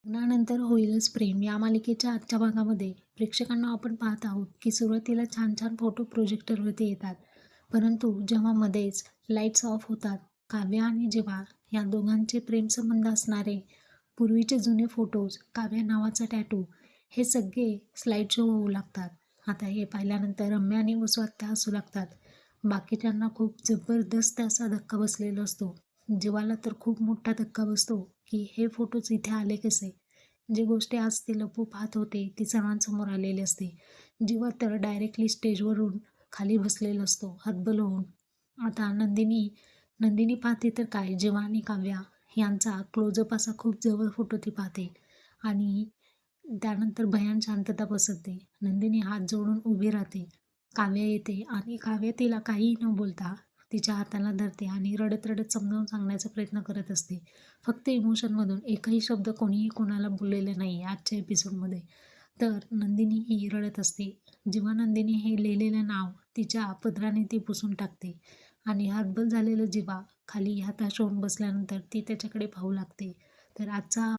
लग्नानंतर होईलच प्रेम या मालिकेच्या आजच्या भागामध्ये प्रेक्षकांना आपण पाहत आहोत की सुरुवातीला छान छान फोटो प्रोजेक्टरवरती येतात. परंतु जेव्हा मध्येच लाईट्स ऑफ होतात, काव्या आणि जेव्हा या दोघांचे प्रेमसंबंध असणारे पूर्वीचे जुने फोटोज, काव्या नावाचा टॅटू, हे सगळे स्लाईड शो होऊ लागतात. आता हे पाहिल्यानंतर रम्या आणि वसु हसू लागतात. बाकीच्यांना खूप जबरदस्त असा धक्का बसलेला असतो. जीवाला तर खूप मोठा धक्का बसतो की हे फोटोज इथे आले कसे. जी गोष्टी आज ते लपू पाहत होते ती सर्वांसमोर आलेली असते. जीवा तर डायरेक्टली स्टेजवरून खाली बसलेला असतो हतबल होऊन. आता नंदिनी पाहते तर काय, जीवा आणि काव्या यांचा क्लोजअप असा खूप जवळ फोटो ती पाहते आणि त्यानंतर भयान शांतता पसरते. नंदिनी हात जोडून उभी राहते. काव्या येते आणि काव्या तिला काहीही न बोलता तिच्या हाताला धरते आणि रडत रडत समजावून सांगण्याचा प्रयत्न करत असते. फक्त इमोशनमधून एकही शब्द कोणीही कोणाला बोललेले नाही आजच्या एपिसोडमध्ये. तर नंदिनी ही रडत असते. जेव्हा नंदिनी हे लिहिलेलं नाव तिच्या पदराने ती पुसून टाकते आणि हतबल झालेलं जीवा खाली हताश होऊन बसल्यानंतर ती त्याच्याकडे पाहू लागते. तर आजचा